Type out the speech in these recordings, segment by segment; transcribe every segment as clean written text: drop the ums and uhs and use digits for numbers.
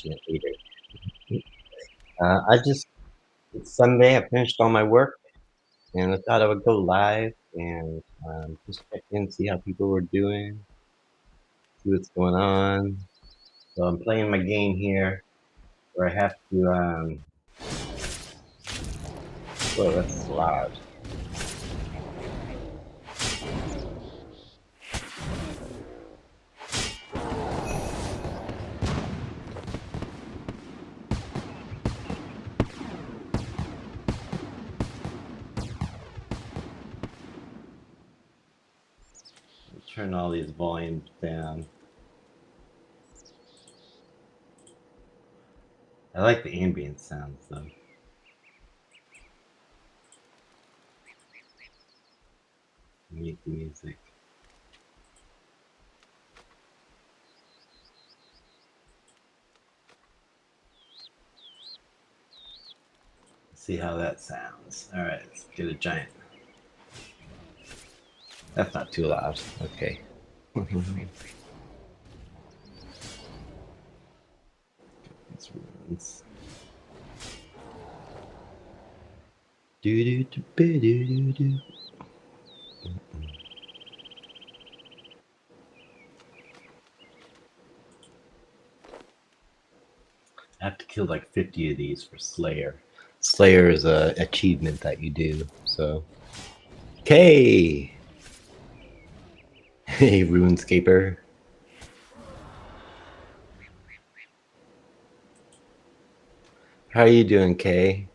Later. It's Sunday. I finished all my work, and I thought I would go live and just check in, see how people were doing, see what's going on. So I'm playing my game here, where I have to. Whoa, that's loud. Turn all these volumes down. I like the ambient sounds though. Mute the music. See how that sounds. All right, let's get a giant. That's not too loud. Okay. These runes. Do do do do do do. I have to kill like 50 of these for Slayer. Slayer is a achievement that you do. So, K. Hey, RuneScaper. How are you doing, Kay?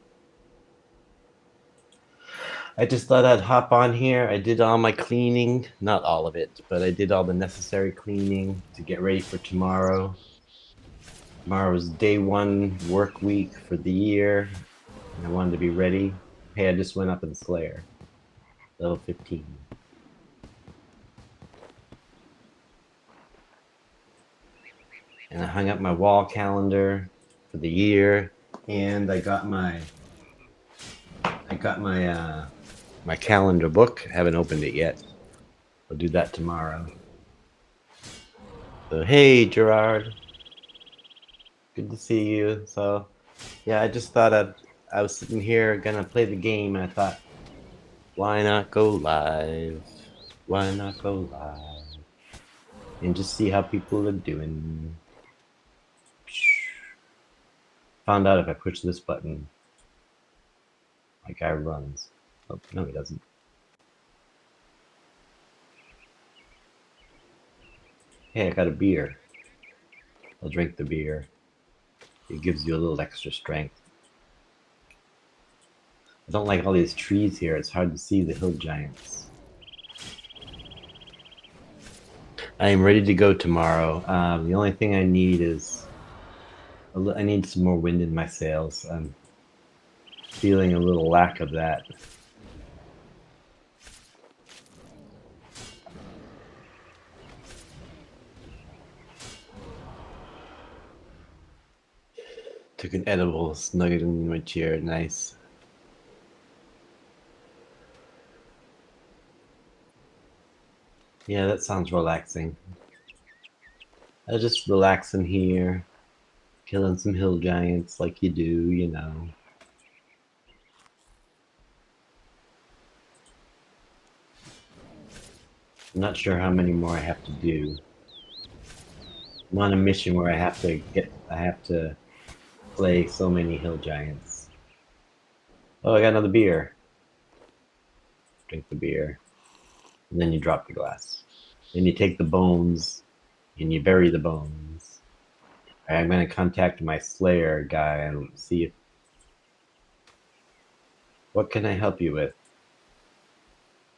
I just thought I'd hop on here. I did all my cleaning, not all of it, but I did all the necessary cleaning to get ready for tomorrow. Tomorrow's day one work week for the year, and I wanted to be ready. Hey, I just went up in Slayer, level 15. And I hung up my wall calendar for the year, and I got my my calendar book. I haven't opened it yet. I'll do that tomorrow. So hey, Gerard, good to see you. So yeah, I just thought I was sitting here gonna play the game, and I thought, why not go live? Why not go live and just see how people are doing? Found out if I push this button, my guy runs. Oh, no, he doesn't. Hey, I got a beer. I'll drink the beer. It gives you a little extra strength. I don't like all these trees here. It's hard to see the hill giants. I am ready to go tomorrow. The only thing I need is I need some more wind in my sails. I'm feeling a little lack of that. Took an edible, snuggled in my chair. Nice. Yeah, that sounds relaxing. I just relax in here, killing some hill giants like you do, you know. I'm not sure how many more I have to do. I'm on a mission where I have to slay so many hill giants. Oh, I got another beer. Drink the beer. And then you drop the glass. Then you take the bones and you bury the bones. All right, I'm going to contact my Slayer guy and see if... What can I help you with?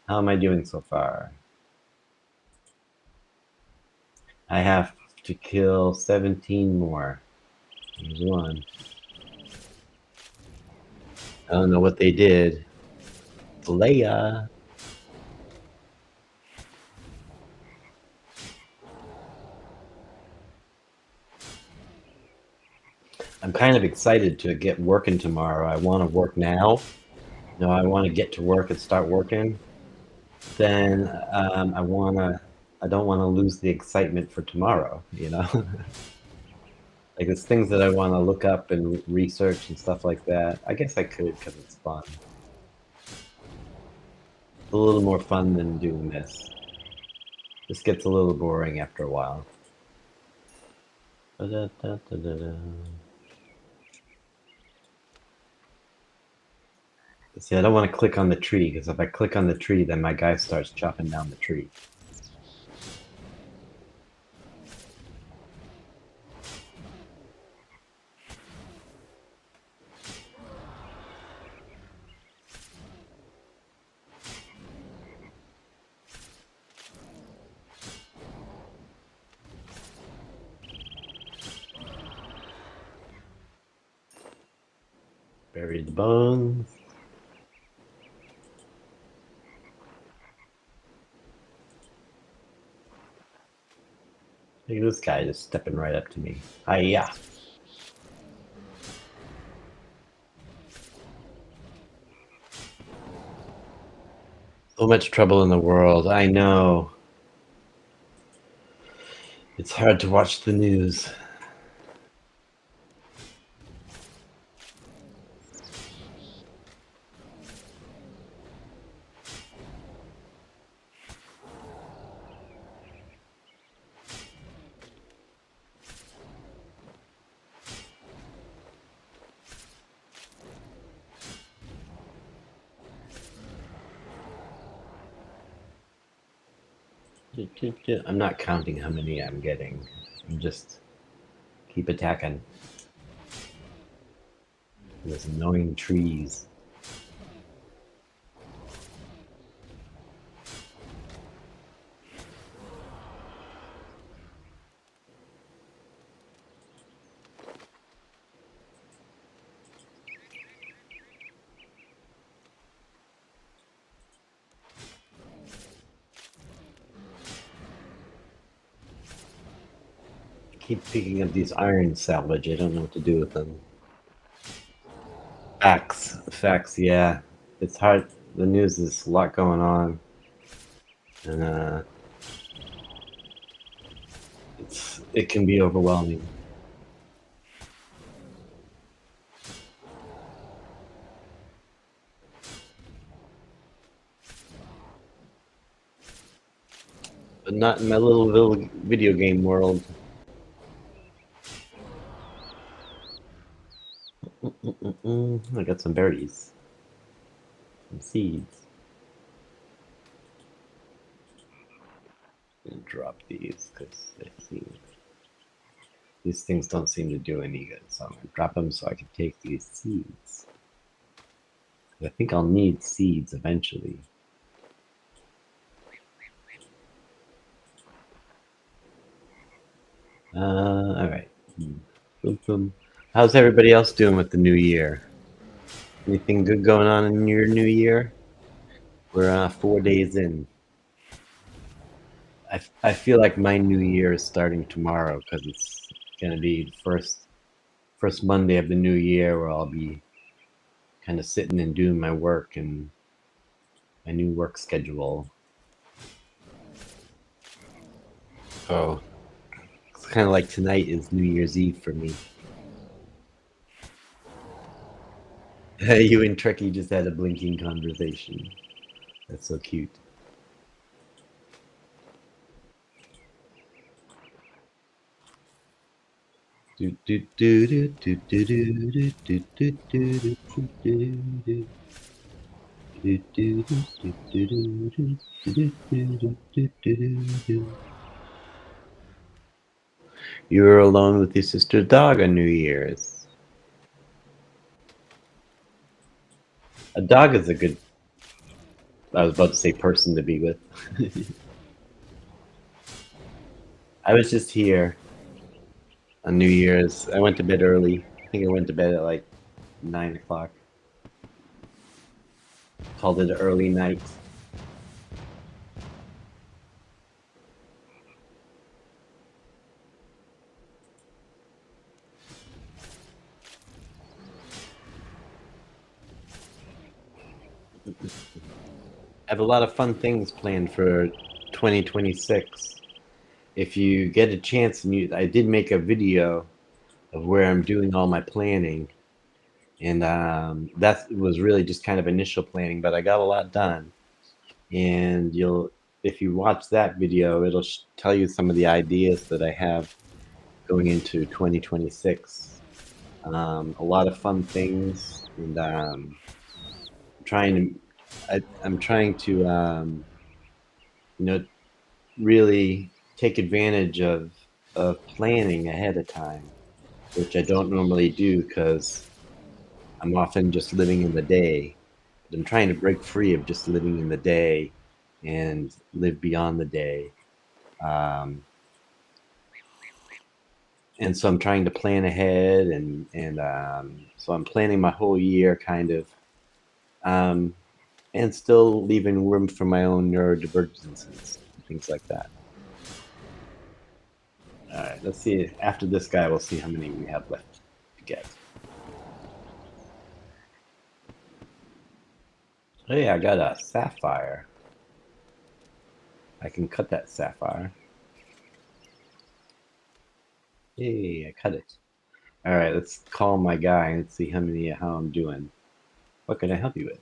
How am I doing so far? I have to kill 17 more. There's one. I don't know what they did. Leia. I'm kind of excited to get working tomorrow. I want to work now. No, I want to get to work and start working. Then I don't want to lose the excitement for tomorrow, you know? Like, there's things that I want to look up and research and stuff like that. I guess I could because it's fun. It's a little more fun than doing this. This gets a little boring after a while. See, I don't want to click on the tree, because if I click on the tree, then my guy starts chopping down the tree. Bury the bones. Look at this guy just stepping right up to me. Hiya! So much trouble in the world, I know. It's hard to watch the news. I'm not counting how many I'm getting. I'm just keep attacking. Those annoying trees. Keep picking up these iron salvage. I don't know what to do with them. Facts, yeah. It's hard. The news is a lot going on. And it can be overwhelming. But not in my little video game world. I got some berries. Some seeds. I'm gonna drop these because these things don't seem to do any good. So I'm gonna drop them so I can take these seeds. I think I'll need seeds eventually. All right. Boom, boom. How's everybody else doing with the new year? Anything good going on in your new year? We're 4 days in. I feel like my new year is starting tomorrow because it's gonna be the first Monday of the new year where I'll be kind of sitting and doing my work and my new work schedule. Oh, it's kind of like tonight is New Year's Eve for me. You and Trekkie just had a blinking conversation. That's so cute. You were alone with your sister's dog on New Year's. A dog is a good, I was about to say person to be with. I was just here on New Year's. I went to bed early. I think I went to bed at like 9 o'clock. Called it an early night. I have a lot of fun things planned for 2026. If you get a chance, and I did make a video of where I'm doing all my planning. And that was really just kind of initial planning, but I got a lot done. And if you watch that video, it'll tell you some of the ideas that I have going into 2026. A lot of fun things, and I'm trying to really take advantage of planning ahead of time, which I don't normally do because I'm often just living in the day. But I'm trying to break free of just living in the day and live beyond the day. And so I'm trying to plan ahead, and so I'm planning my whole year kind of, and still leaving room for my own neurodivergences and things like that. All right, let's see. After this guy, we'll see how many we have left to get. Hey, I got a sapphire. I can cut that sapphire. Hey, I cut it. All right, let's call my guy and see how I'm doing. What can I help you with?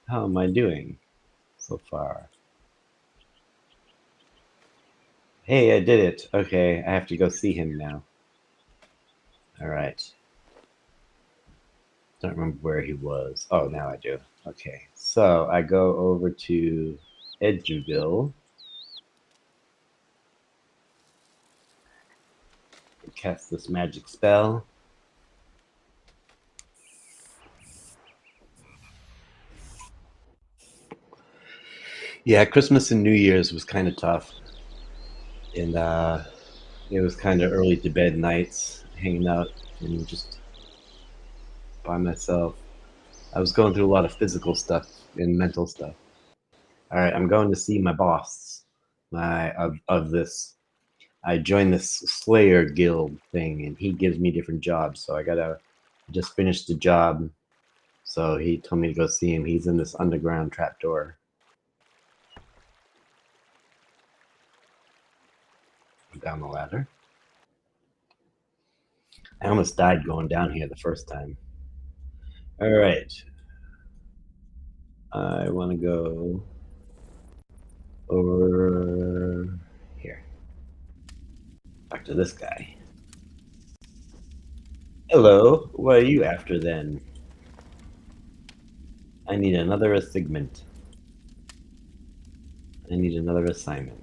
How am I doing so far? Hey, I did it. Okay, I have to go see him now. All right. Don't remember where he was. Oh, now I do. Okay, so I go over to Edgeville. Cast this magic spell. Yeah, Christmas and New Year's was kind of tough. And it was kind of early to bed nights, hanging out and just by myself. I was going through a lot of physical stuff and mental stuff. All right, I'm going to see my boss of this. I joined this Slayer guild thing, and he gives me different jobs. So I gotta just finish the job. So he told me to go see him. He's in this underground trapdoor. Down the ladder. I almost died going down here the first time. All right. I want to go over here. Talk to this guy. Hello. What are you after then? I need another assignment. I need another assignment.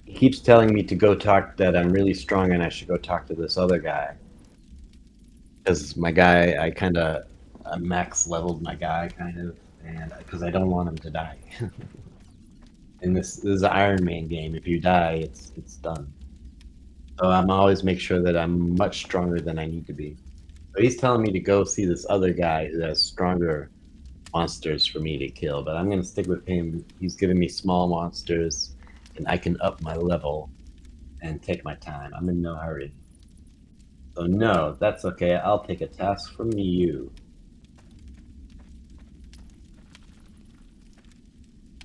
He keeps telling me to go talk that I'm really strong and I should go talk to this other guy. Because my guy, I kind of max leveled my guy kind of, and because I don't want him to die. And this is an Ironman game. If you die, it's done. So I'm always make sure that I'm much stronger than I need to be. So he's telling me to go see this other guy who has stronger monsters for me to kill, but I'm gonna stick with him. He's giving me small monsters, and I can up my level and take my time. I'm in no hurry. So no, that's okay. I'll take a task from you.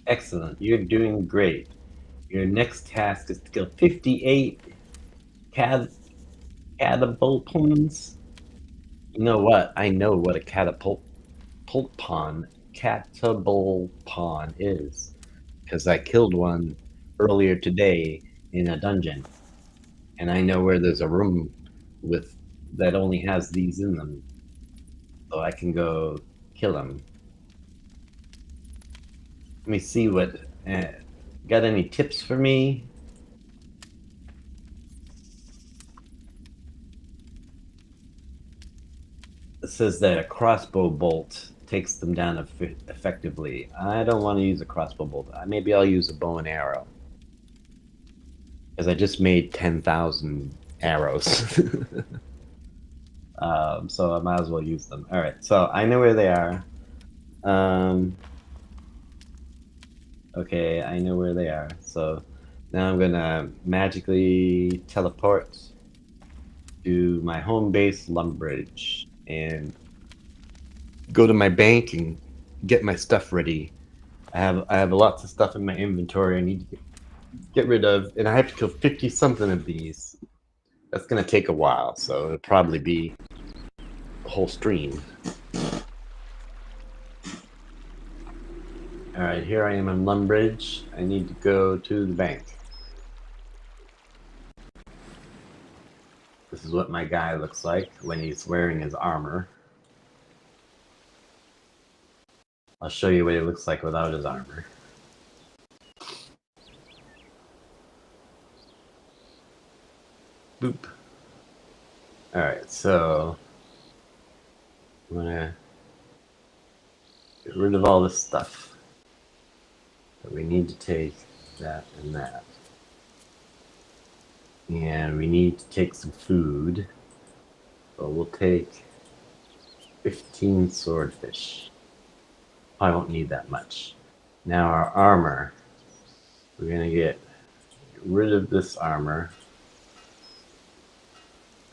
Excellent. You're doing great. Your next task is to kill 58 catapultons. You know what? I know what a catapult pawn is, because I killed one earlier today in a dungeon, and I know where there's a room with that only has these in them, so I can go kill them. Let me see what. Got any tips for me? It says that a crossbow bolt takes them down effectively. I don't want to use a crossbow bolt. Maybe I'll use a bow and arrow. Because I just made 10,000 arrows. So I might as well use them. Alright, so I know where they are. Okay, I know where they are. So now I'm gonna magically teleport to my home base, Lumbridge, and go to my bank and get my stuff ready. I have lots of stuff in my inventory I need to get rid of, and I have to kill 50 something of these. That's gonna take a while, so it'll probably be the whole stream. All right, here I am in Lumbridge. I need to go to the bank. This is what my guy looks like when he's wearing his armor. I'll show you what he looks like without his armor. Boop. Alright, so I'm gonna get rid of all this stuff. But we need to take that and that. And we need to take some food. So we'll take 15 swordfish. I won't need that much. Now our armor. We're gonna get rid of this armor.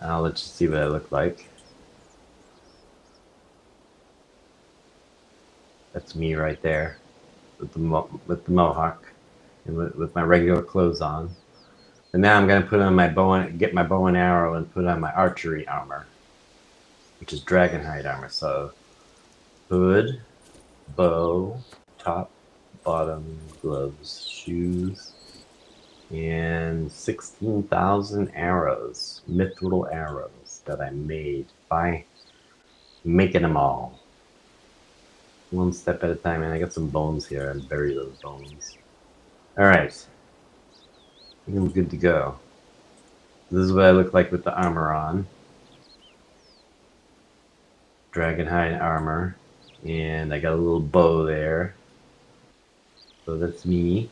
I'll let you see what I look like. That's me right there, with the mohawk, and with my regular clothes on. And now I'm gonna put on my get my bow and arrow, and put on my archery armor, which is dragonhide armor. So, hood, bow, top, bottom, gloves, shoes, and 16,000 arrows, mithril arrows that I made by making them all. One step at a time, and I got some bones here. I'll bury those bones. Alright. I think I'm good to go. This is what I look like with the armor on. Dragonhide armor. And I got a little bow there. So that's me.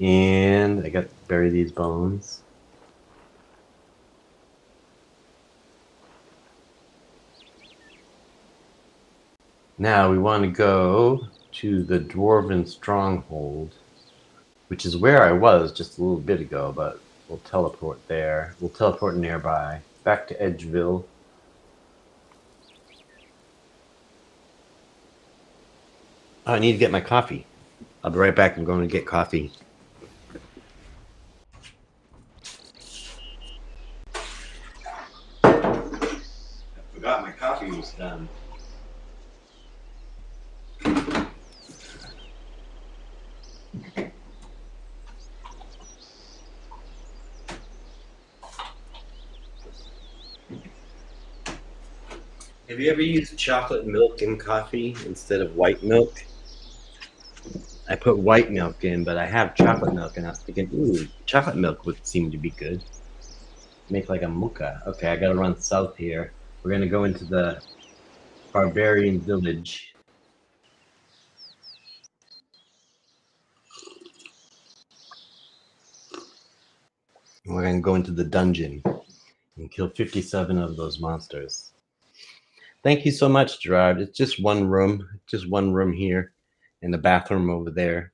And I got to bury these bones. Now we want to go to the Dwarven Stronghold, which is where I was just a little bit ago, but we'll teleport there. We'll teleport nearby. Back to Edgeville. Oh, I need to get my coffee. I'll be right back. I'm going to get coffee. I forgot my coffee was done. Have you ever used chocolate milk in coffee instead of white milk? I put white milk in, but I have chocolate milk, and I was thinking, ooh, chocolate milk would seem to be good. Make like a mocha. Okay, I gotta run south here. We're gonna go into the barbarian village. We're gonna go into the dungeon and kill 57 of those monsters. Thank you so much, Gerard. It's just one room here, and the bathroom over there.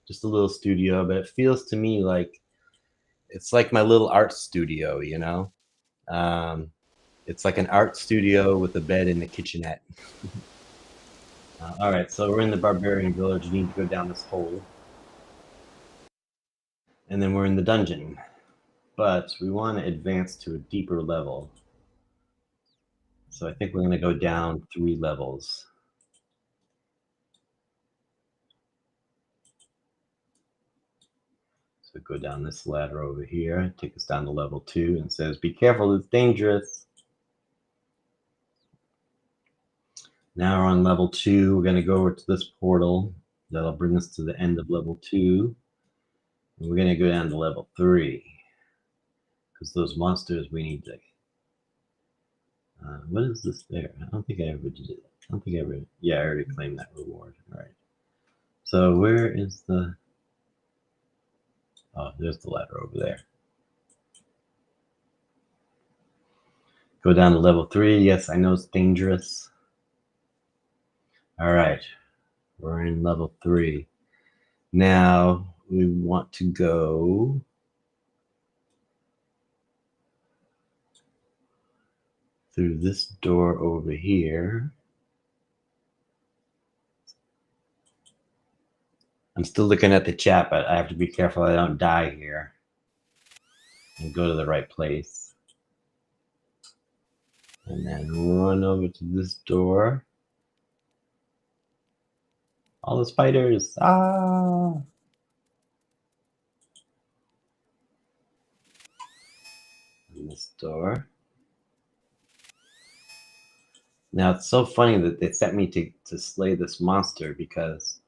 Just a little studio, but it feels to me like it's like my little art studio, you know? It's like an art studio with a bed and a kitchenette. All right, so we're in the barbarian village. You need to go down this hole. And then we're in the dungeon. But we want to advance to a deeper level. So I think we're going to go down 3 levels. So go down this ladder over here, take us down to level 2, and says, be careful, it's dangerous. Now we're on level 2. We're going to go over to this portal. That'll bring us to the end of level 2. And we're going to go down to level 3. Because those monsters we need to... what is this there? I don't think I ever did it. I don't think I ever... Yeah, I already claimed that reward. All right. So where is the... Oh, there's the ladder over there. Go down to level 3. Yes, I know it's dangerous. All right. We're in level 3. Now we want to go... through this door over here. I'm still looking at the chat, but I have to be careful I don't die here. And go to the right place. And then run over to this door. All the spiders! Ah! And this door. Now it's so funny that they sent me to slay this monster because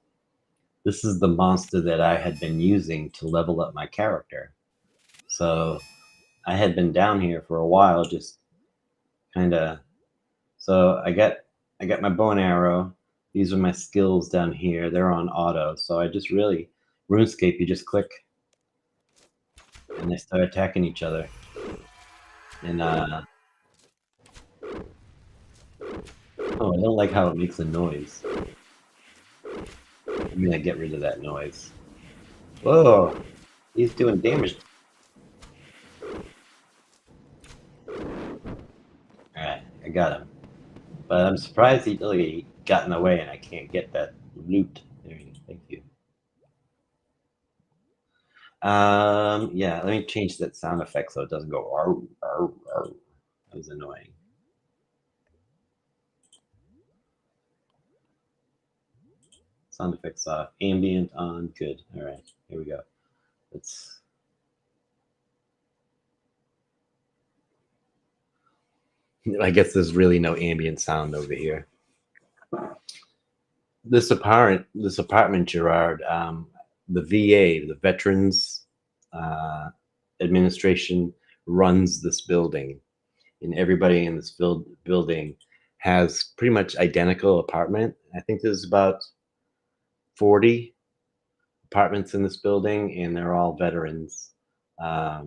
this is the monster that I had been using to level up my character. So I had been down here for a while, just kind of. So I got my bow and arrow. These are my skills down here. They're on auto. So I just really RuneScape. You just click, and they start attacking each other. And oh, I don't like how it makes a noise. I'm gonna get rid of that noise. Whoa, he's doing damage. Alright, I got him. But I'm surprised he really got in the way and I can't get that loot. There you go. Thank you. Yeah, let me change that sound effect so it doesn't go arr, arr, arr. That was annoying. Sound effects off. Ambient on. Good. Alright, here we go. Let's. I guess there's really no ambient sound over here. This apartment, Gerard, the VA, the Veterans Administration, runs this building, and everybody in this building has pretty much identical apartment. I think there's about 40 apartments in this building, and they're all veterans that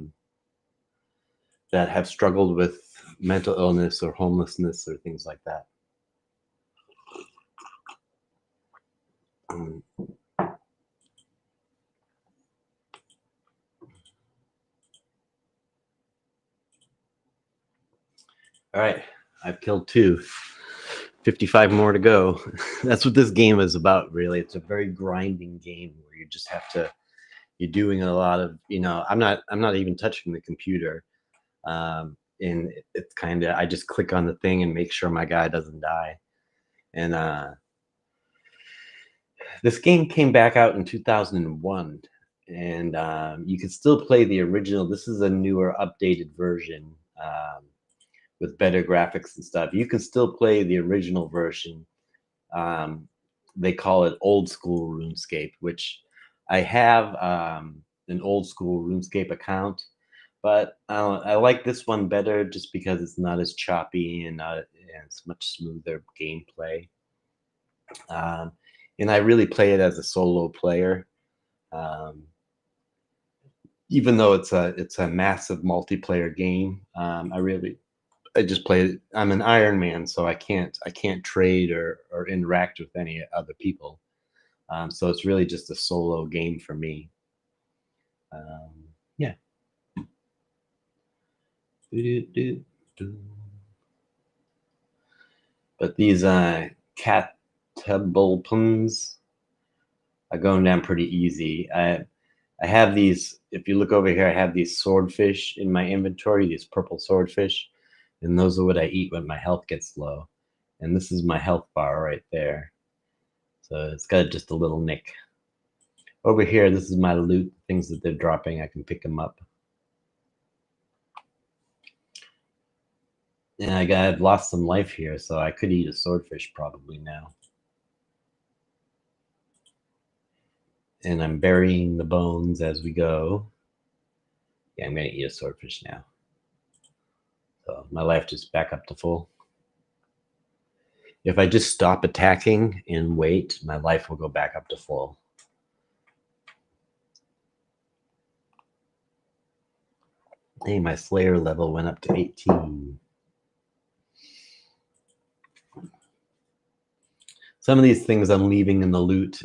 have struggled with mental illness or homelessness or things like that. All right, I've killed 2. 55 more to go. That's what this game is about, really. It's a very grinding game where you just have to. You're doing a lot of, I'm not even touching the computer, and it's kind of. I just click on the thing and make sure my guy doesn't die. And this game came back out in 2001, and you can still play the original. This is a newer, updated version. With better graphics and stuff. You can still play the original version. They call it old school RuneScape, which I have an old school RuneScape account, but I like this one better just because it's not as choppy and it's much smoother gameplay. And I really play it as a solo player. Even though it's a massive multiplayer game, I just play it. I'm an Ironman, so I can't trade or interact with any other people. So it's really just a solo game for me. Yeah. But these catapults are going down pretty easy. I have these. If you look over here, I have these swordfish in my inventory. These purple swordfish. And those are what I eat when my health gets low. And this is my health bar right there. So it's got just a little nick. Over here, this is my loot, things that they're dropping. I can pick them up. And I've lost some life here, so I could eat a swordfish probably now. And I'm burying the bones as we go. Yeah, I'm going to eat a swordfish now. So my life just back up to full. If I just stop attacking and wait, my life will go back up to full. Hey, my Slayer level went up to 18. Some of these things I'm leaving in the loot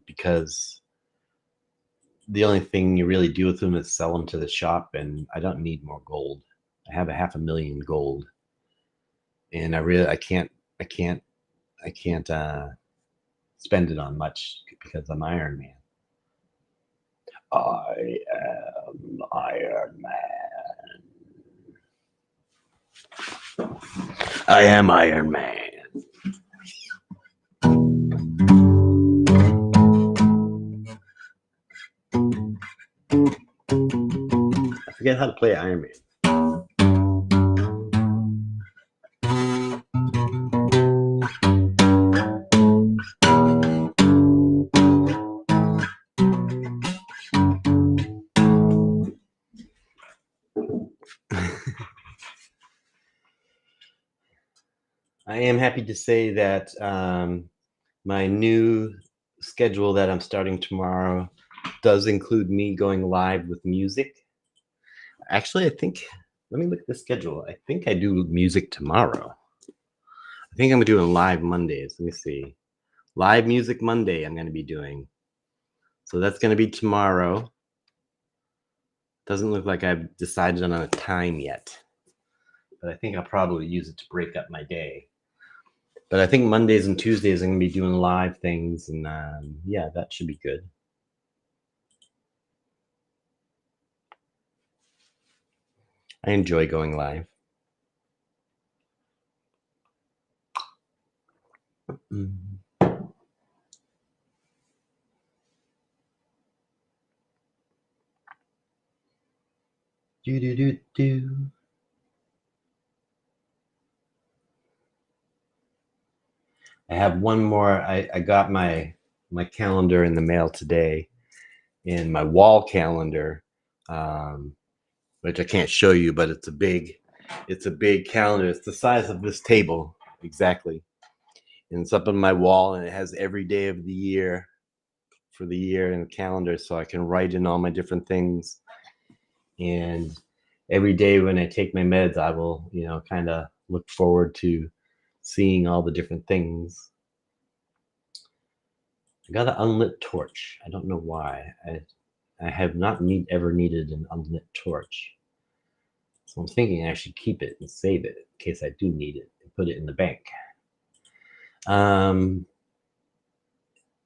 because the only thing you really do with them is sell them to the shop, and I don't need more gold. I have 500,000 gold, and I can't spend it on much because I'm Iron Man. I am Iron Man. I am Iron Man. I forget how to play Iron Man. I am happy to say that my new schedule that I'm starting tomorrow does include me going live with music. Actually, I think, let me look at the schedule. I think I do music tomorrow. I think I'm doing live Mondays. Let me see. Live Music Monday I'm going to be doing. So that's going to be tomorrow. Doesn't look like I've decided on a time yet. But I think I'll probably use it to break up my day. But I think Mondays and Tuesdays I'm going to be doing live things. And yeah, that should be good. I enjoy going live. Do. I have one more. I got my calendar in the mail today, and my wall calendar, which I can't show you, but it's a big calendar. It's the size of this table exactly, and it's up on my wall, and it has every day of the year for the year in the calendar, so I can write in all my different things. And every day when I take my meds, I will, kind of look forward to seeing all the different things. I got an unlit torch. I don't know why. I have not ever needed an unlit torch. So I'm thinking I should keep it and save it in case I do need it and put it in the bank.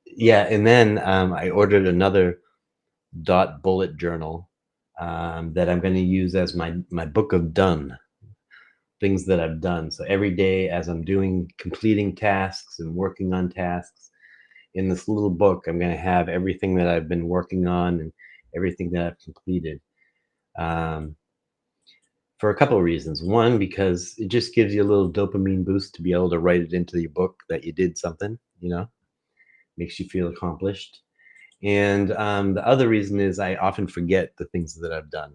Yeah, and then I ordered another dot bullet journal that I'm going to use as my book of done. Things that I've done. So every day as I'm completing tasks and working on tasks, in this little book, I'm going to have everything that I've been working on and everything that I've completed. For a couple of reasons. One, because it just gives you a little dopamine boost to be able to write it into your book that you did something, makes you feel accomplished. And the other reason is I often forget the things that I've done.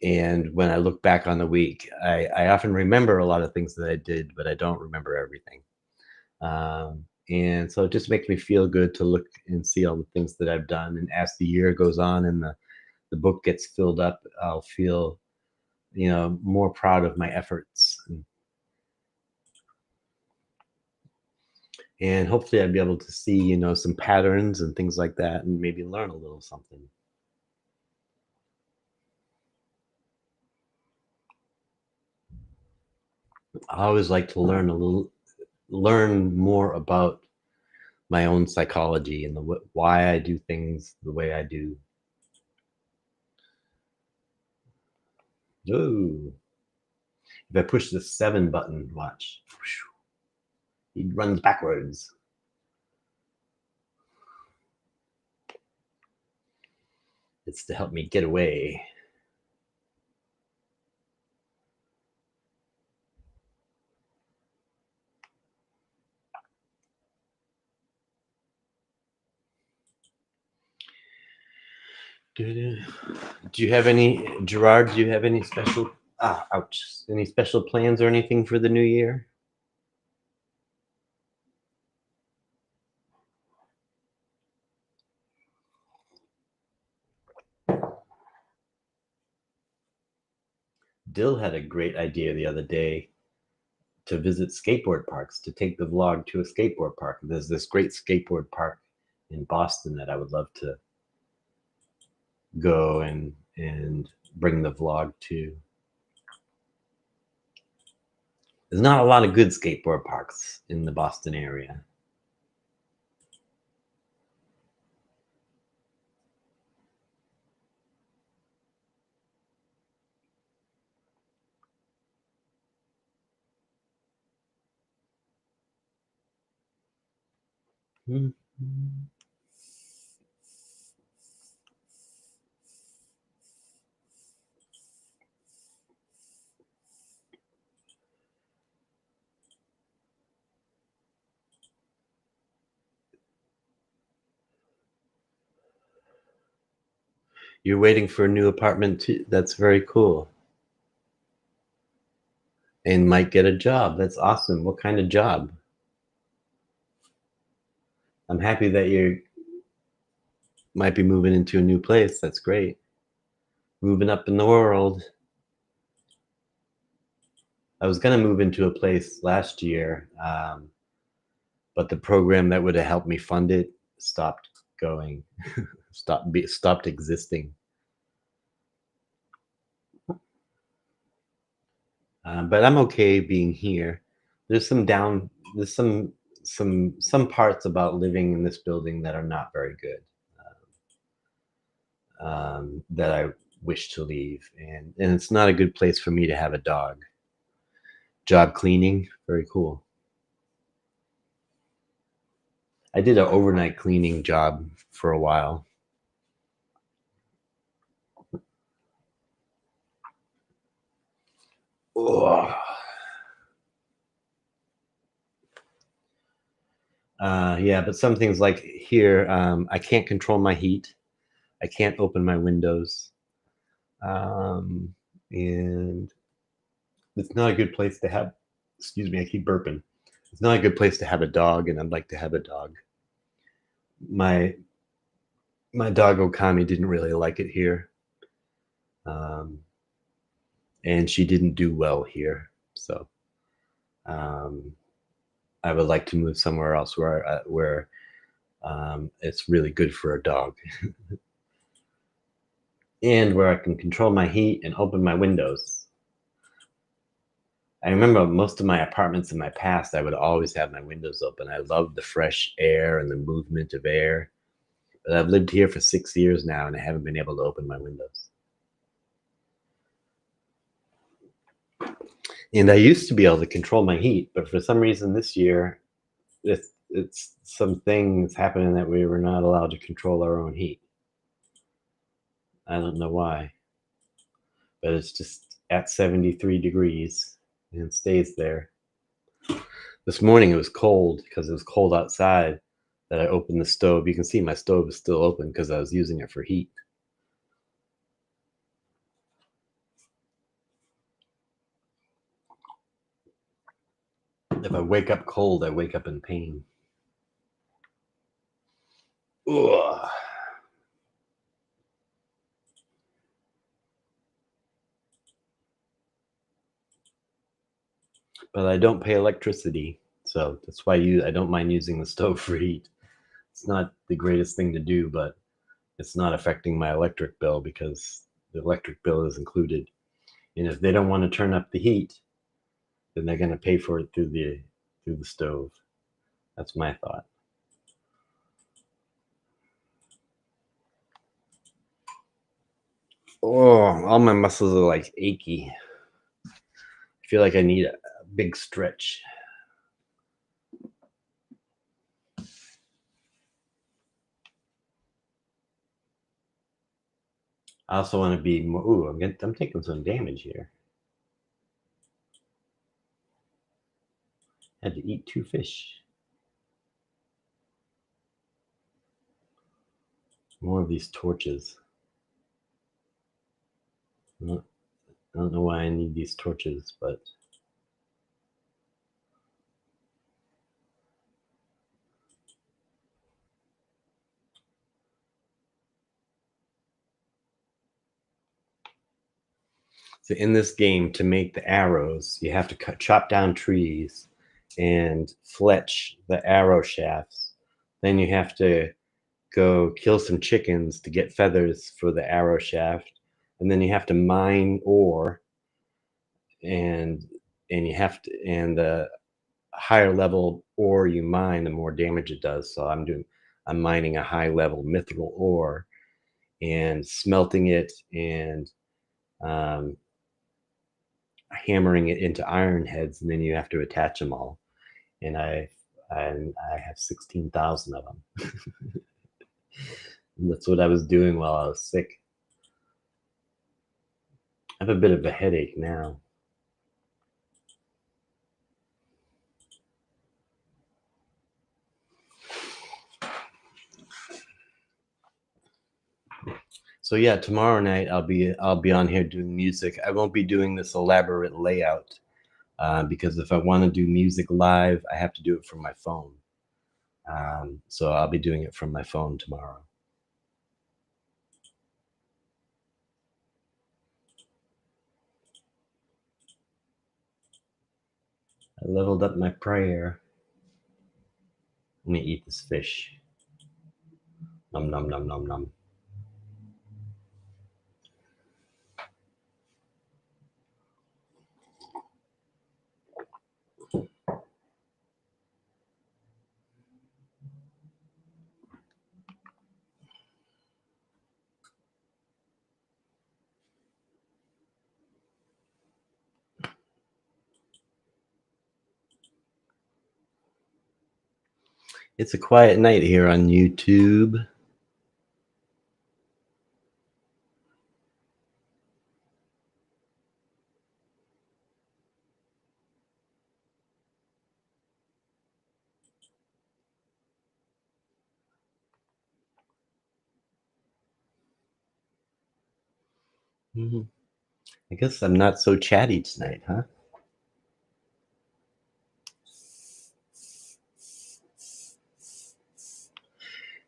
And when I look back on the week, I often remember a lot of things that I did, but I don't remember everything. And so it just makes me feel good to look and see all the things that I've done. And as the year goes on and the book gets filled up, I'll feel, more proud of my efforts. And hopefully I'll be able to see, some patterns and things like that and maybe learn a little something. I always like to learn more about my own psychology and why I do things the way I do. Ooh. If I push the 7 button, watch. He runs backwards. It's to help me get away. Do you have any, Gerard, do you have any special, any special plans or anything for the new year? Dill had a great idea the other day to visit skateboard parks, to take the vlog to a skateboard park. There's this great skateboard park in Boston that I would love to go and bring the vlog to. There's not a lot of good skateboard parks in the Boston area. Mhm. You're waiting for a new apartment too? That's very cool. And might get a job. That's awesome. What kind of job? I'm happy that you might be moving into a new place. That's great. Moving up in the world. I was gonna move into a place last year, but the program that would have helped me fund it stopped going, stopped existing. But I'm okay being here. There's some down. There's some parts about living in this building that are not very good. That I wish to leave, and it's not a good place for me to have a dog. Job cleaning, very cool. I did an overnight cleaning job for a while. Ugh. Yeah, but some things like here, I can't control my heat. I can't open my windows, and it's not a good place to have. Excuse me, I keep burping. It's not a good place to have a dog, and I'd like to have a dog. My my dog Okami didn't really like it here, um, and she didn't do well here. So um, I would like to move somewhere else where it's really good for a dog, and where I can control my heat and open my windows. I remember most of my apartments in my past, I would always have my windows open. I loved the fresh air and the movement of air. But I've lived here for 6 years now, and I haven't been able to open my windows. And I used to be able to control my heat, but for some reason this year, it's some things happening that we were not allowed to control our own heat. I don't know why, but it's just at 73 degrees and it stays there. This morning it was cold because it was cold outside that I opened the stove. You can see my stove is still open because I was using it for heat. If I wake up cold, I wake up in pain. Ugh. But I don't pay electricity, so that's why I don't mind using the stove for heat. It's not the greatest thing to do, but it's not affecting my electric bill because the electric bill is included. And if they don't want to turn up the heat, then they're going to pay for it through the stove. That's my thought. Oh, all my muscles are like achy. I feel like I need a big stretch. I also want to be more. Ooh, I'm taking some damage here. I had to eat 2 fish. More of these torches. I don't know why I need these torches, but so in this game, to make the arrows, you have to chop down trees and fletch the arrow shafts. Then you have to go kill some chickens to get feathers for the arrow shaft, and then you have to mine ore and and you have to, and the higher level ore you mine, the more damage it does. So I'm mining a high level mythical ore and smelting it and um, hammering it into iron heads, and then you have to attach them all. And I have 16,000 of them. That's what I was doing while I was sick. I have a bit of a headache now. So yeah, tomorrow night I'll be on here doing music. I won't be doing this elaborate layout because if I want to do music live, I have to do it from my phone. So I'll be doing it from my phone tomorrow. I leveled up my prayer. Let me eat this fish. Nom nom nom nom nom. It's a quiet night here on YouTube. I guess I'm not so chatty tonight, huh?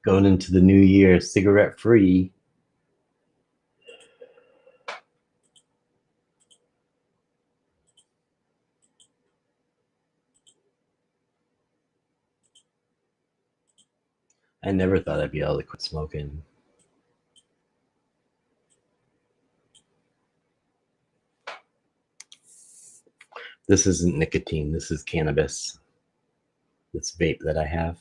Going into the new year cigarette free. I never thought I'd be able to quit smoking. This isn't nicotine, this is cannabis. This vape that I have.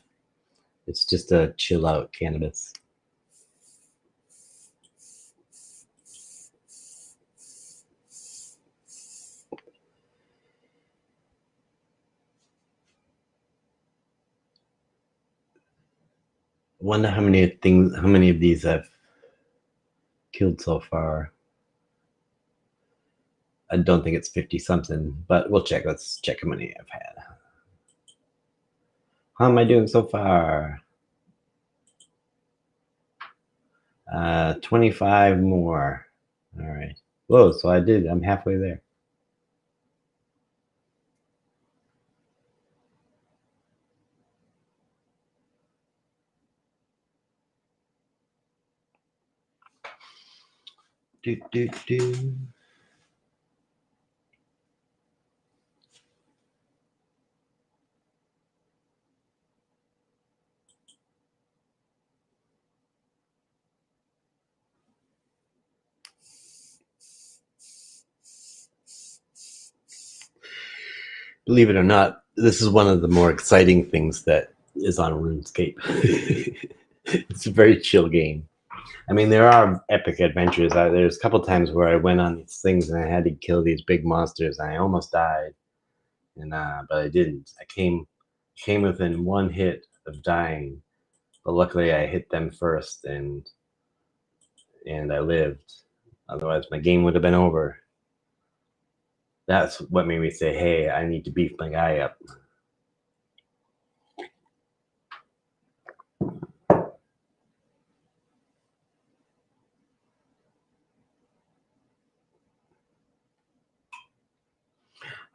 It's just a chill out cannabis. I wonder how many of these I've killed so far. I don't think it's 50 something, but we'll check. Let's check how many I've had. How am I doing so far? 25 more. All right. Whoa, so I'm halfway there. Do, do, do. Believe it or not, this is one of the more exciting things that is on RuneScape. It's a very chill game. I mean, there are epic adventures. There's a couple times where I went on these things and I had to kill these big monsters, and I almost died, and but I didn't. I came within one hit of dying, but luckily I hit them first, and I lived. Otherwise, my game would have been over. That's what made me say, "Hey, I need to beef my guy up."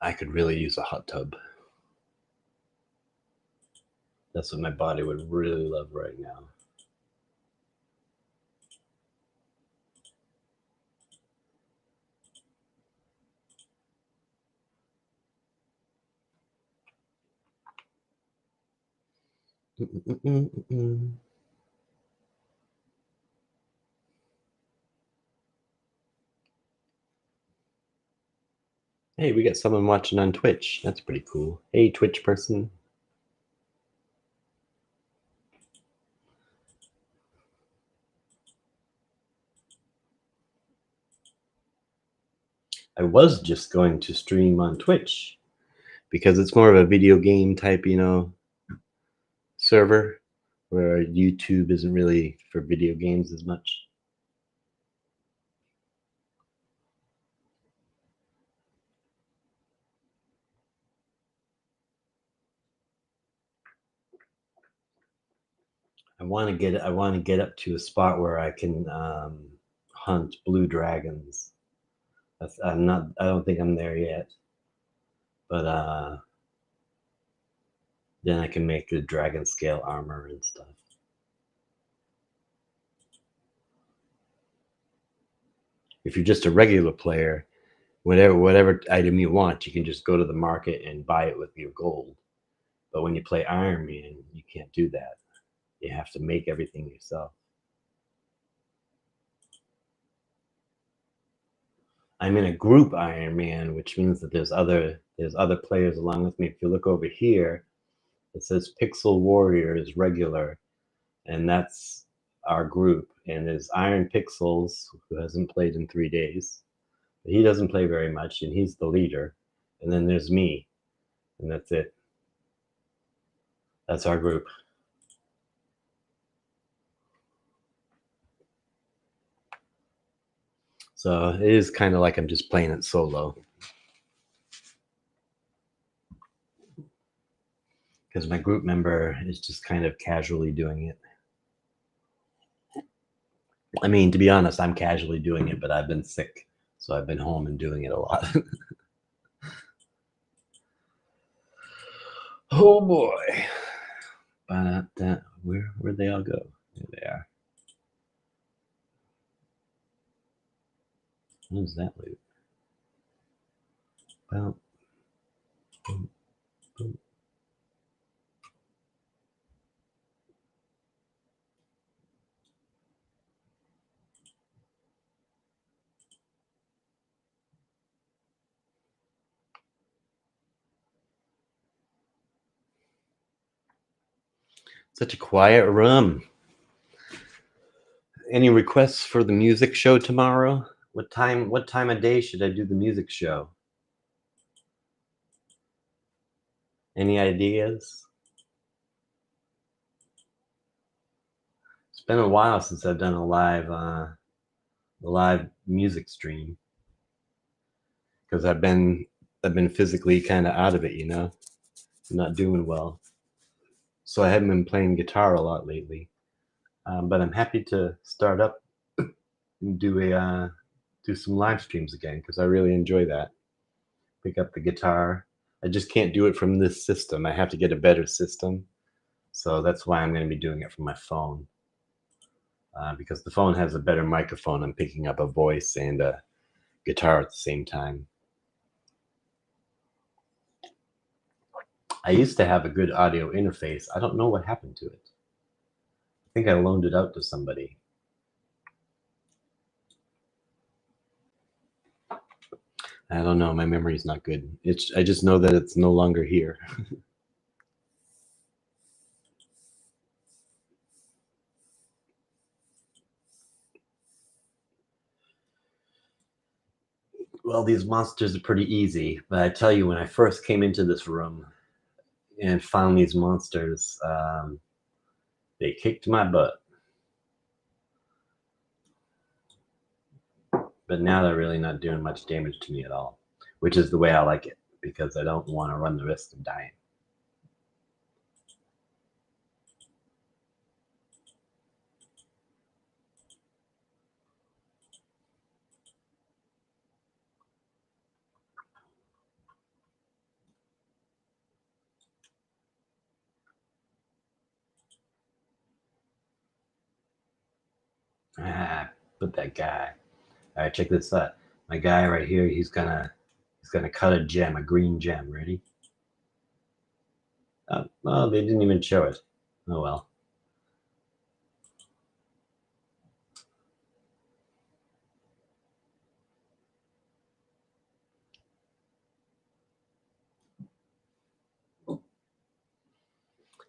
I could really use a hot tub. That's what my body would really love right now. Hey, we got someone watching on Twitch. That's pretty cool. Hey, Twitch person. I was just going to stream on Twitch because it's more of a video game type, server where YouTube isn't really for video games as much. I want to get up to a spot where I can hunt blue dragons. I'm not. I don't think I'm there yet, but then I can make the dragon scale armor and stuff. If you're just a regular player, whatever item you want, you can just go to the market and buy it with your gold. But when you play Ironman, you can't do that. You have to make everything yourself. I'm in a group Ironman, which means that there's other players along with me. If you look over here, it says Pixel Warriorz regular, and that's our group. And there's Iron Pixels, who hasn't played in 3 days. He doesn't play very much, and he's the leader. And then there's me, and that's it. That's our group. So it is kind of like I'm just playing it solo. Because my group member is just kind of casually doing it. I mean, to be honest, I'm casually doing it, but I've been sick, so I've been home and doing it a lot. Oh boy. Where'd they all go? There they are. What is that loot? Well, boom, boom. Such a quiet room. Any requests for the music show tomorrow? What time of day should I do the music show? Any ideas? It's been a while since I've done a live music stream because I've been physically kind of out of it, not doing well. So I haven't been playing guitar a lot lately, but I'm happy to start up and do some live streams again because I really enjoy that. Pick up the guitar. I just can't do it from this system. I have to get a better system, so that's why I'm going to be doing it from my phone. Because the phone has a better microphone. I'm picking up a voice and a guitar at the same time. I used to have a good audio interface. I don't know what happened to it. I think I loaned it out to somebody. I don't know. My memory's not good. I just know that it's no longer here. Well, these monsters are pretty easy, but I tell you, when I first came into this room and found these monsters, they kicked my butt. But now they're really not doing much damage to me at all, which is the way I like it, because I don't want to run the risk of dying. But that guy. All right, check this out. My guy right here, he's gonna cut a gem, a green gem. Ready? Oh, they didn't even show it. Oh well.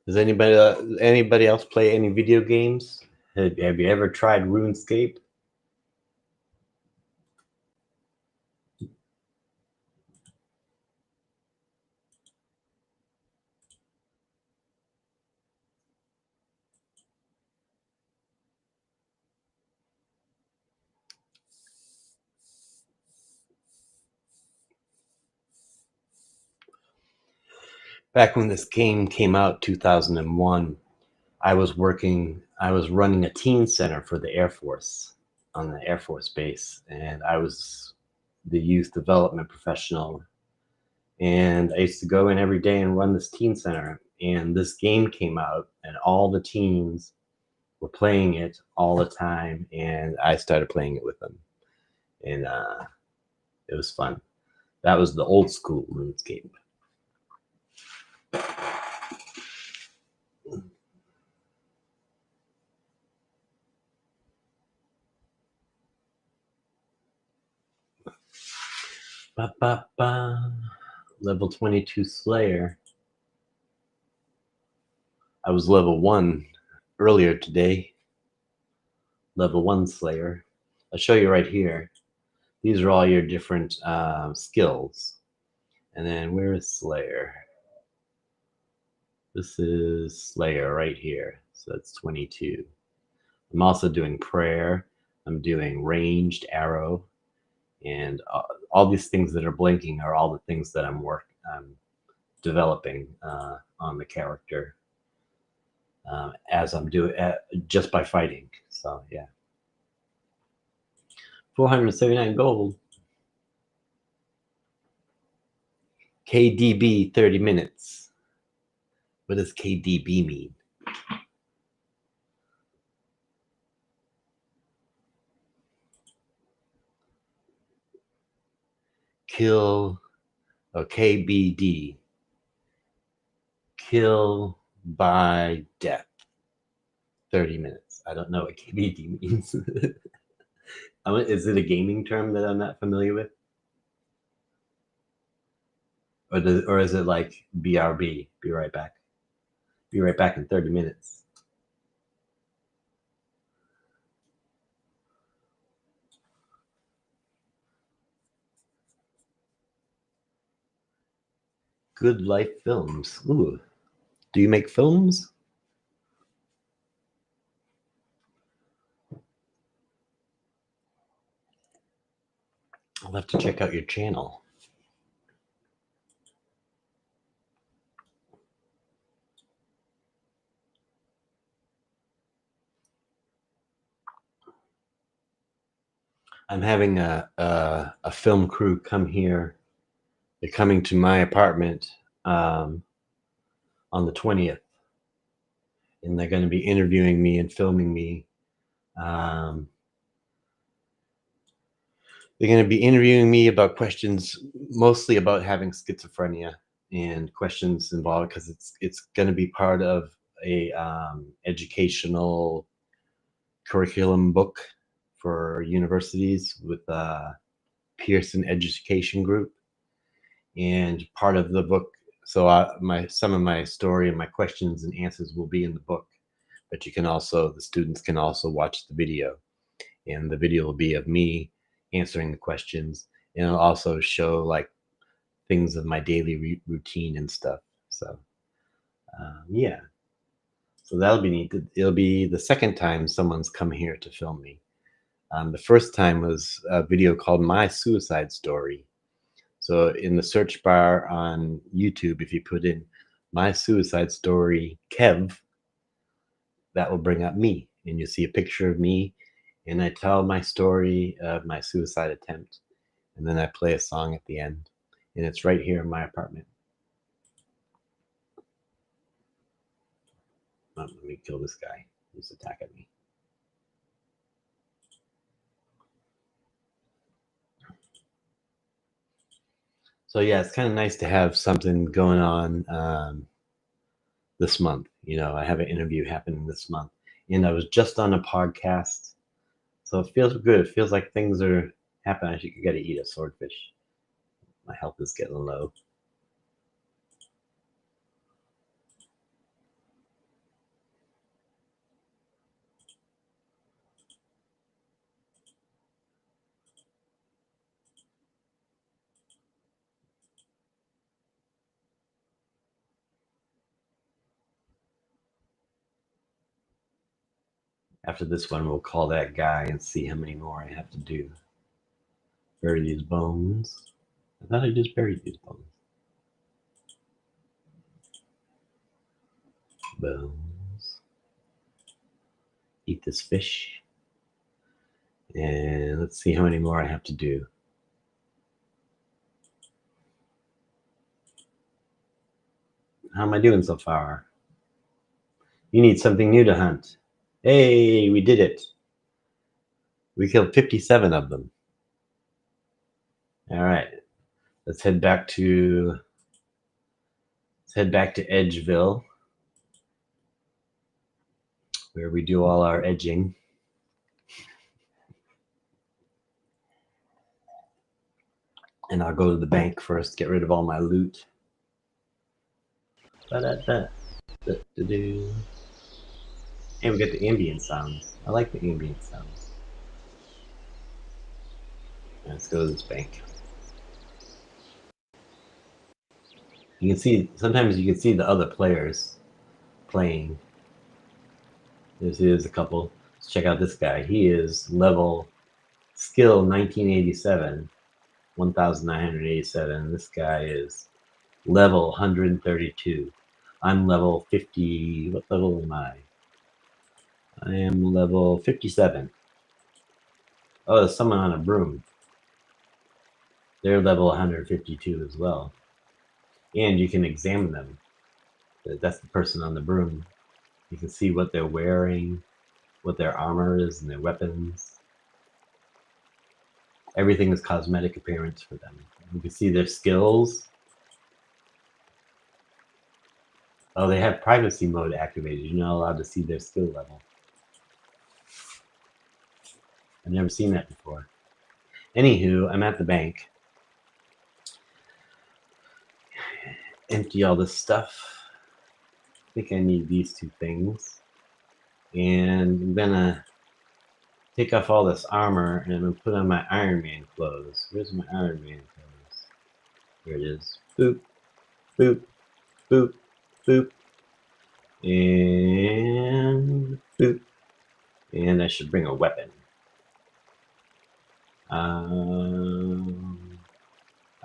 Does anybody else play any video games? Have you ever tried RuneScape? Back when this game came out, 2001, I was running a teen center for the Air Force on the Air Force base, and I was the youth development professional. And I used to go in every day and run this teen center. And this game came out, and all the teens were playing it all the time, and I started playing it with them, and it was fun. That was the old school RuneScape. Ba, ba, ba. Level 22 Slayer. I was level 1 earlier today. Level 1 Slayer. I'll show you right here. These are all your different skills. And then where is Slayer? This is Slayer right here. So that's 22. I'm also doing prayer. I'm doing ranged arrow. And all these things that are blinking are all the things that I'm developing on the character as I'm doing just by fighting. So yeah, 479 gold. KDB 30 minutes. What does KDB mean? Kill, or KBD. Kill by death. 30 minutes. I don't know what KBD means. Is it a gaming term that I'm not familiar with? Or is it like BRB? Be right back. Be right back in 30 minutes. Good Life Films. Ooh. Do you make films? I'll have to check out your channel. I'm having a film crew come here. They're coming to my apartment on the 20th, and they're going to be interviewing me and filming me. They're going to be interviewing me about questions, mostly about having schizophrenia, and questions involved because it's going to be part of a educational curriculum book for universities with Pearson Education Group, and part of the book. So some of my story and my questions and answers will be in the book, but the students can also watch the video, and the video will be of me answering the questions, and it'll also show like things of my daily routine and stuff. So yeah, so that'll be neat. It'll be the second time someone's come here to film me. The first time was a video called My Suicide Story. So in the search bar on YouTube, if you put in My Suicide Story Kev, that will bring up me, and you'll see a picture of me, and I tell my story of my suicide attempt, and then I play a song at the end, and it's right here in my apartment. Let me kill this guy who's attacking me. So yeah, it's kind of nice to have something going on this month. I have an interview happening this month, and I was just on a podcast, so it feels good. It feels like things are happening. I got to eat a swordfish. My health is getting low. After this one, we'll call that guy and see how many more I have to do. Bury these bones. I thought I just buried these bones. Bones. Eat this fish. And let's see how many more I have to do. How am I doing so far? You need something new to hunt. Hey, we did it. We killed 57 of them. All right. Let's head back to Edgeville, where we do all our edging. And I'll go to the bank first, get rid of all my loot. And we get the ambient sounds. I like the ambient sounds. Let's go to this bank. You can see, sometimes you can see the other players playing. There's a couple. Let's check out this guy. He is level skill 1987, 1987. This guy is level 132. I'm level 50. What level am I? I am level 57. Oh, there's someone on a broom. They're level 152 as well. And you can examine them. That's the person on the broom. You can see what they're wearing, what their armor is, and their weapons. Everything is cosmetic appearance for them. You can see their skills. Oh, they have privacy mode activated. You're not allowed to see their skill level. I've never seen that before. Anywho, I'm at the bank. Empty all this stuff. I think I need these two things. And I'm gonna take off all this armor and I'm gonna put on my Iron Man clothes. Where's my Iron Man clothes? Here it is. Boop, boop, boop, boop, and boop. And I should bring a weapon.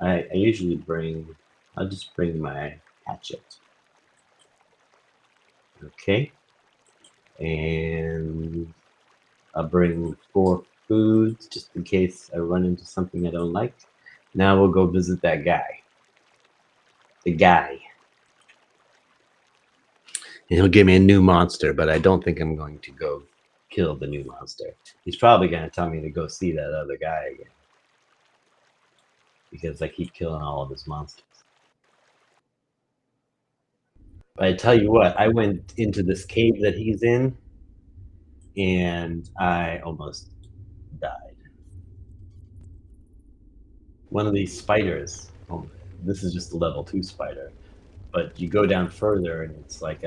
I usually bring, I'll just bring my hatchet. Okay. And I'll bring 4 foods just in case I run into something I don't like. Now we'll go visit that guy. The guy. And he'll give me a new monster, but I don't think I'm going to go kill the new monster. He's probably going to tell me to go see that other guy again. Because I keep killing all of his monsters. But I tell you what, I went into this cave that he's in, and I almost died. One of these spiders, this is just a level 2 spider, but you go down further and it's like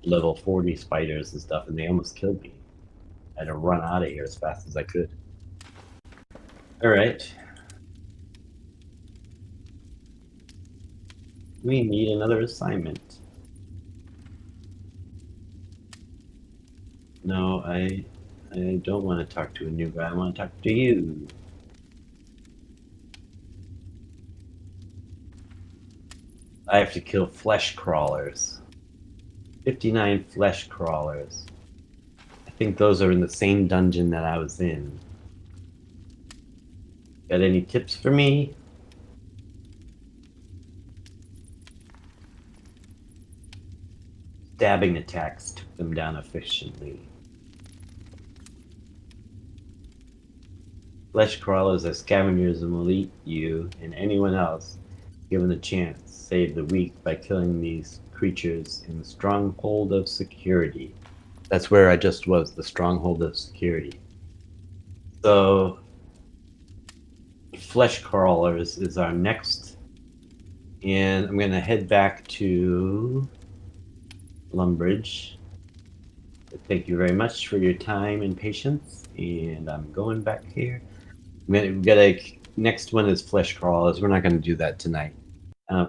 level 40 spiders and stuff, and they almost killed me. I had to run out of here as fast as I could. All right. We need another assignment. No, I don't want to talk to a new guy. I want to talk to you. I have to kill flesh crawlers. 59 flesh crawlers. I think those are in the same dungeon that I was in. Got any tips for me? Stabbing attacks took them down efficiently. Flesh crawlers are scavengers and will eat you and anyone else given the chance. Save the weak by killing these creatures in the stronghold of security. That's where I just was, the stronghold of security. So, flesh crawlers is our next, and I'm gonna head back to Lumbridge. Thank you very much for your time and patience, and I'm going back here. Next one is flesh crawlers. We're not gonna do that tonight. I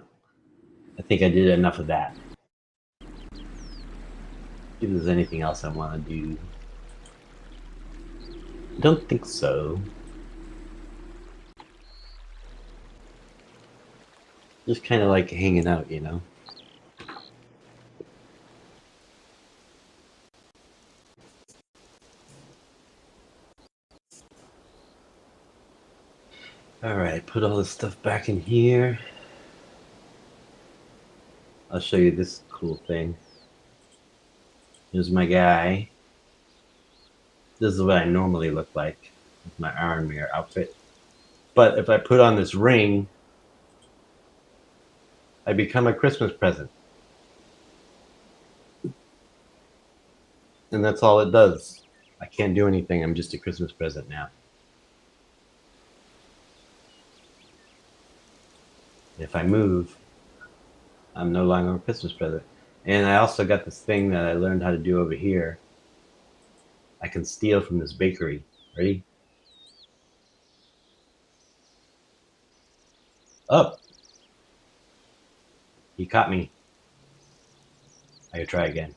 think I did enough of that. If there's anything else I want to do. don't think so. Just kind of like hanging out, you know? Alright, put all this stuff back in here. I'll show you this cool thing. Here's my guy. This is what I normally look like with my Iron Man outfit. But if I put on this ring, I become a Christmas present. And that's all it does. I can't do anything. I'm just a Christmas present now. If I move, I'm no longer a Christmas present. And I also got this thing that I learned how to do over here. I can steal from this bakery. Ready? Up! He caught me. I gotta try again.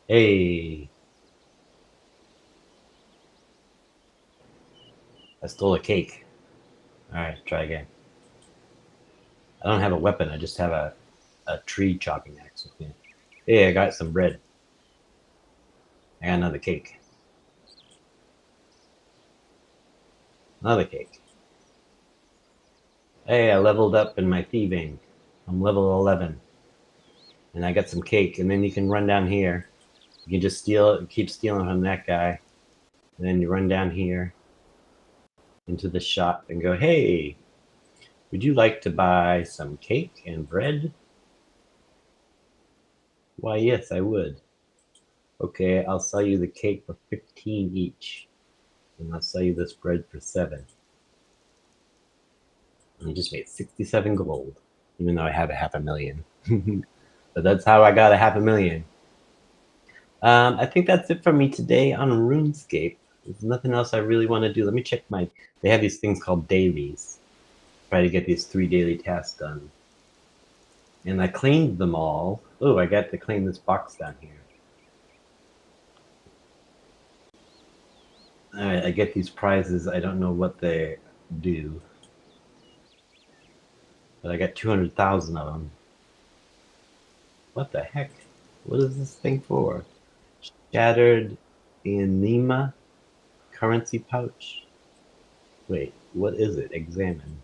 Hey! I stole a cake. Alright, try again. I don't have a weapon, I just have a tree chopping axe with me. Hey, I got some bread. I got another cake. Another cake. Hey, I leveled up in my thieving. I'm level 11. And I got some cake, and then you can run down here. You can just steal, keep stealing from that guy. And then you run down here into the shop and go, hey, would you like to buy some cake and bread? Why, yes, I would. Okay, I'll sell you the cake for 15 each. And I'll sell you this bread for 7. And I just made 67 gold, even though I have a 500,000. But that's how I got a 500,000. I think that's it for me today on RuneScape. There's nothing else I really want to do. Let me check my... They have these things called dailies. Try to get these 3 daily tasks done. And I cleaned them all. Oh, I got to clean this box down here. Alright, I get these prizes. I don't know what they do. But I got 200,000 of them. What the heck? What is this thing for? Shattered Anima currency pouch. Wait, what is it? Examine.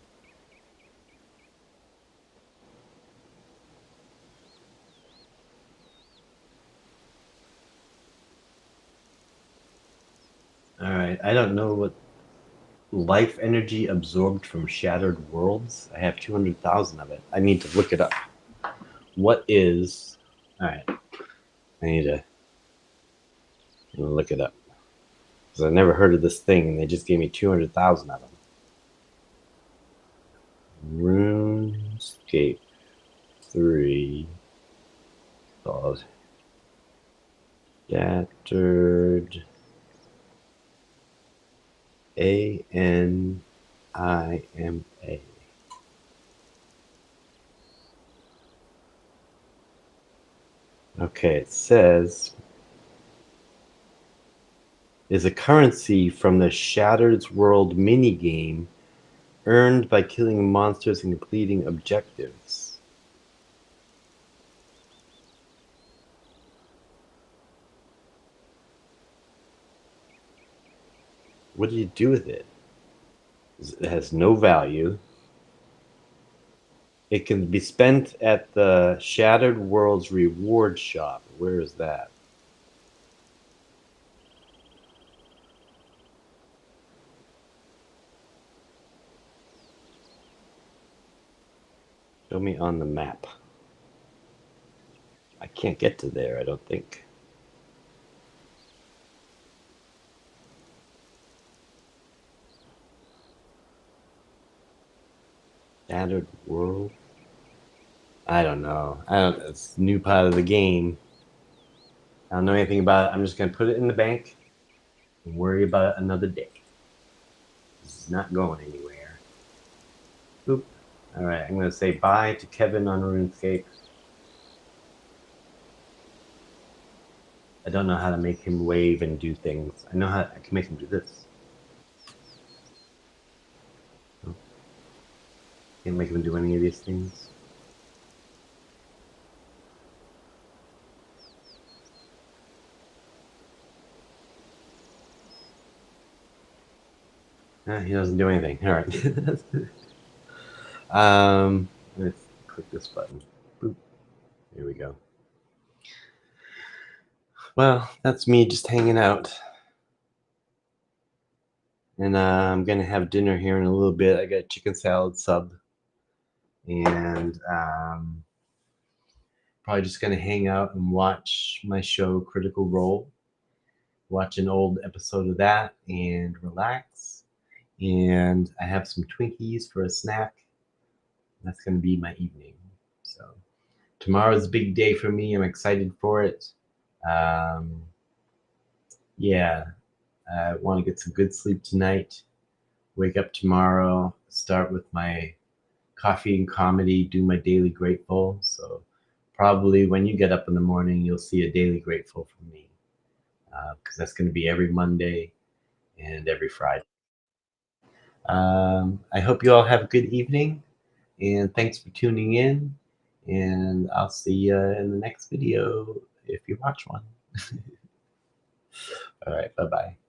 Alright, I don't know what life energy absorbed from shattered worlds. I have 200,000 of it. I need to look it up. What is... Alright. I need to look it up. Because I never heard of this thing and they just gave me 200,000 of them. RuneScape 3 called Shattered ANIMA. Okay, it says is a currency from the Shattered World minigame earned by killing monsters and completing objectives. What do you do with it? It has no value. It can be spent at the Shattered Worlds reward shop. Where is that? Show me on the map. I can't get to there, I don't think. Shattered World? I don't know. It's a new part of the game. I don't know anything about it. I'm just going to put it in the bank and worry about it another day. This is not going anywhere. Oop. Alright, I'm going to say bye to Kevin on RuneScape. I don't know how to make him wave and do things. I know how I can make him do this. Oh. Can't make him do any of these things. He doesn't do anything. All right. Let's click this button. Boop. There we go. Well, that's me just hanging out. And I'm gonna have dinner here in a little bit. I got chicken salad sub, and probably just gonna hang out and watch my show Critical Role. Watch an old episode of that and relax. And I have some Twinkies for a snack. That's gonna be my evening. So tomorrow's a big day for me. I'm excited for it. Yeah, I want to get some good sleep tonight. Wake up tomorrow, start with my coffee and comedy, do my daily grateful. So probably when you get up in the morning, you'll see a daily grateful from me, because that's going to be every Monday and every Friday. I hope you all have a good evening, and thanks for tuning in. And I'll see you in the next video if you watch one. All right, bye bye.